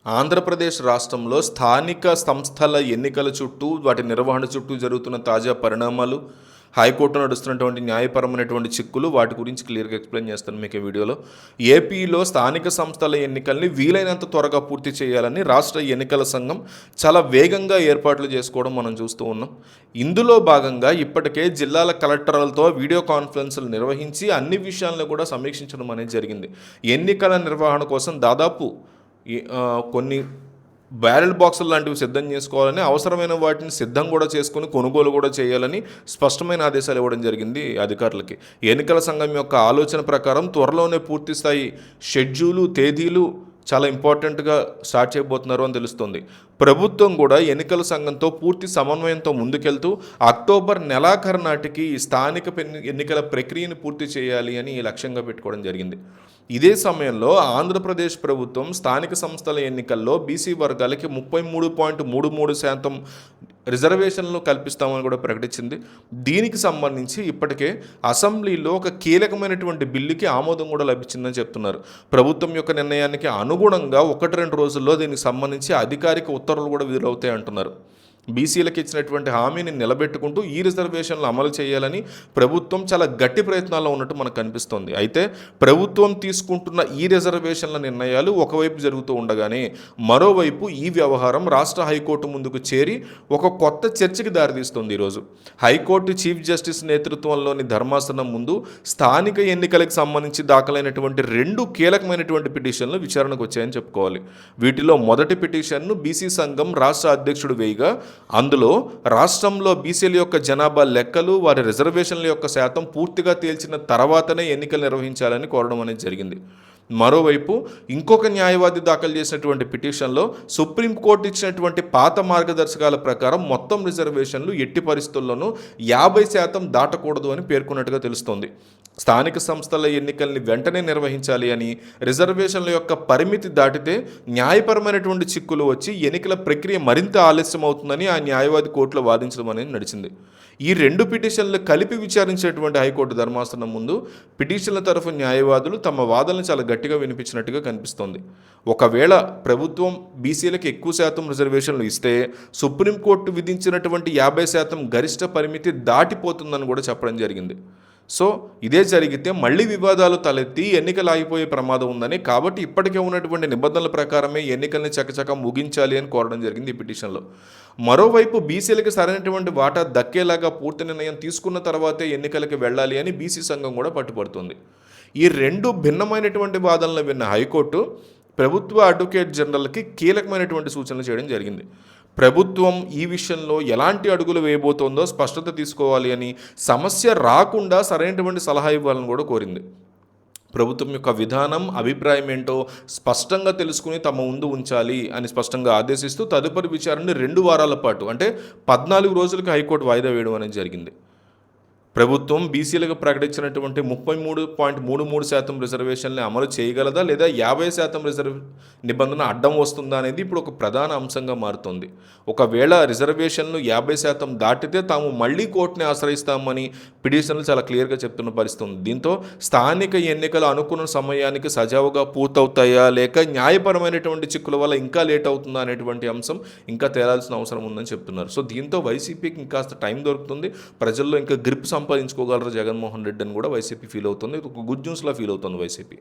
ఆంధ్రప్రదేశ్ రాష్ట్రంలో స్థానిక సంస్థల ఎన్నికల చుట్టూ, వాటి నిర్వహణ చుట్టూ జరుగుతున్న తాజా పరిణామాలు, హైకోర్టు నడుస్తున్నటువంటి న్యాయపరమైనటువంటి చిక్కులు, వాటి గురించి క్లియర్గా ఎక్స్ప్లెయిన్ చేస్తాను మీకు ఈ వీడియోలో. ఏపీలో స్థానిక సంస్థల ఎన్నికల్ని వీలైనంత త్వరగా పూర్తి చేయాలని రాష్ట్ర ఎన్నికల సంఘం చాలా వేగంగా ఏర్పాట్లు చేసుకోవడం మనం చూస్తూ ఉన్నాం. ఇందులో భాగంగా ఇప్పటికే జిల్లాల కలెక్టర్లతో వీడియో కాన్ఫరెన్సులు నిర్వహించి అన్ని విషయాలను కూడా సమీక్షించడం అనేది జరిగింది. ఎన్నికల నిర్వహణ కోసం దాదాపు కొన్ని బ్యారెల్ బాక్సులు లాంటివి సిద్ధం చేసుకోవాలని, అవసరమైన వాటిని సిద్ధం కూడా చేసుకుని కొనుగోలు కూడా చేయాలని స్పష్టమైన ఆదేశాలు ఇవ్వడం జరిగింది అధికారులకి. ఎన్నికల సంఘం యొక్క ఆలోచన ప్రకారం త్వరలోనే పూర్తి స్థాయి షెడ్యూలు, తేదీలు చాలా ఇంపార్టెంట్గా స్టార్ట్ చేయబోతున్నారు అని తెలుస్తుంది. ప్రభుత్వం కూడా ఎన్నికల సంఘంతో పూర్తి సమన్వయంతో ముందుకెళ్తూ అక్టోబర్ నెలాఖరు నాటికి ఈ స్థానిక ఎన్నికల ప్రక్రియను పూర్తి చేయాలి అని లక్ష్యంగా పెట్టుకోవడం జరిగింది. ఇదే సమయంలో ఆంధ్రప్రదేశ్ ప్రభుత్వం స్థానిక సంస్థల ఎన్నికల్లో బీసీ వర్గాలకి 33.33% రిజర్వేషన్లు కల్పిస్తామని కూడా ప్రకటించింది. దీనికి సంబంధించి ఇప్పటికే అసెంబ్లీలో ఒక కీలకమైనటువంటి బిల్లుకి ఆమోదం కూడా లభించిందని చెప్తున్నారు. ప్రభుత్వం యొక్క నిర్ణయానికి అనుగుణంగా 1-2 రోజుల్లో దీనికి సంబంధించి అధికారిక ఉత్తర్వులు కూడా విడుదలవుతాయి అంటున్నారు. బీసీలకు ఇచ్చినటువంటి హామీని నిలబెట్టుకుంటూ ఈ రిజర్వేషన్లు అమలు చేయాలని ప్రభుత్వం చాలా గట్టి ప్రయత్నాల్లో ఉన్నట్టు మనకు కనిపిస్తోంది. అయితే ప్రభుత్వం తీసుకుంటున్న ఈ రిజర్వేషన్ల నిర్ణయాలు ఒకవైపు జరుగుతూ ఉండగానే మరోవైపు ఈ వ్యవహారం రాష్ట్ర హైకోర్టు ముందుకు చేరి ఒక కొత్త చర్చకి దారితీస్తుంది. ఈరోజు హైకోర్టు చీఫ్ జస్టిస్ నేతృత్వంలోని ధర్మాసనం ముందు స్థానిక ఎన్నికలకు సంబంధించి దాఖలైనటువంటి 2 కీలకమైనటువంటి పిటిషన్లు విచారణకు వచ్చాయని చెప్పుకోవాలి. వీటిలో మొదటి పిటిషన్ను బీసీ సంఘం రాష్ట్ర అధ్యక్షుడు వేయగా, అందులో రాష్ట్రంలో బీసీల యొక్క జనాభా లెక్కలు, వారి రిజర్వేషన్ల యొక్క శాతం పూర్తిగా తేల్చిన తర్వాతనే ఎన్నికలు నిర్వహించాలని కోరడం అనేది జరిగింది. మరోవైపు ఇంకొక న్యాయవాది దాఖలు చేసినటువంటి పిటిషన్లో సుప్రీంకోర్టు ఇచ్చినటువంటి పాత మార్గదర్శకాల ప్రకారం మొత్తం రిజర్వేషన్లు ఎట్టి పరిస్థితుల్లోనూ 50% దాటకూడదు అని పేర్కొన్నట్టుగా తెలుస్తోంది. స్థానిక సంస్థల ఎన్నికల్ని వెంటనే నిర్వహించాలి అని, రిజర్వేషన్ల యొక్క పరిమితి దాటితే న్యాయపరమైనటువంటి చిక్కులు వచ్చి ఎన్నికల ప్రక్రియ మరింత ఆలస్యం అవుతుందని ఆ న్యాయవాది కోర్టులో వాదించడం అనేది నడిచింది. ఈ 2 పిటిషన్లు కలిపి విచారించేటువంటి హైకోర్టు ధర్మాసనం ముందు పిటిషన్ల తరఫు న్యాయవాదులు తమ వాదనలు చాలా గట్టిగా వినిపించినట్టుగా కనిపిస్తోంది. ఒకవేళ ప్రభుత్వం బీసీలకు ఎక్కువ శాతం రిజర్వేషన్లు ఇస్తే సుప్రీంకోర్టు విధించినటువంటి 50% గరిష్ట పరిమితి దాటిపోతుందని కూడా చెప్పడం జరిగింది. సో ఇదే జరిగితే మళ్ళీ వివాదాలు తలెత్తి ఎన్నికలు ఆగిపోయే ప్రమాదం ఉందని, కాబట్టి ఇప్పటికే ఉన్నటువంటి నిబంధనల ప్రకారమే ఎన్నికల్ని చకచక ముగించాలి అని కోరడం జరిగింది ఈ పిటిషన్లో. మరోవైపు బీసీలకు సరైనటువంటి వాటా దక్కేలాగా పూర్తి నిర్ణయం తీసుకున్న తర్వాతే ఎన్నికలకు వెళ్ళాలి అని బీసీ సంఘం కూడా పట్టుబడుతుంది. ఈ 2 భిన్నమైనటువంటి వాదనలు విన్న హైకోర్టు ప్రభుత్వ అడ్వకేట్ జనరల్కి కీలకమైనటువంటి సూచనలు చేయడం జరిగింది. ప్రభుత్వం ఈ విషయంలో ఎలాంటి అడుగులు వేయబోతోందో స్పష్టత తీసుకోవాలి అని, సమస్య రాకుండా సరైనటువంటి సలహా ఇవ్వాలని కూడా కోరింది. ప్రభుత్వం యొక్క విధానం, అభిప్రాయం ఏంటో స్పష్టంగా తెలుసుకుని తమ ముందు ఉంచాలి అని స్పష్టంగా ఆదేశిస్తూ తదుపరి విచారణని 2 వారాల పాటు, అంటే 14 రోజులకు హైకోర్టు వాయిదా వేయడం అనేది జరిగింది. ప్రభుత్వం బీసీలకు ప్రకటించినటువంటి 33.33% రిజర్వేషన్లు అమలు చేయగలదా, లేదా 50% రిజర్వ్ నిబంధన అడ్డం వస్తుందా అనేది ఇప్పుడు ఒక ప్రధాన అంశంగా మారుతుంది. ఒకవేళ రిజర్వేషన్లు 50% దాటితే తాము మళ్ళీ కోర్టుని ఆశ్రయిస్తామని పిటిషన్లు చాలా క్లియర్గా చెప్తున్న పరిస్థితి ఉంది. దీంతో స్థానిక ఎన్నికలు అనుకున్న సమయానికి సజావుగా పూర్తవుతాయా, లేక న్యాయపరమైనటువంటి చిక్కుల వల్ల ఇంకా లేట్ అవుతుందా అనేటువంటి అంశం ఇంకా తేలాల్సిన అవసరం ఉందని చెప్తున్నారు. సో దీంతో వైసీపీకి ఇంకాస్త టైం దొరుకుతుంది, ప్రజల్లో ఇంకా గ్రిప్ సంపాదించుకోగలరు జగన్మోహన్ రెడ్డి అని కూడా వైసీపీ ఫీల్ అవుతుంది. ఒక గుడ్ న్యూస్లా ఫీల్ అవుతుంది వైసీపీ.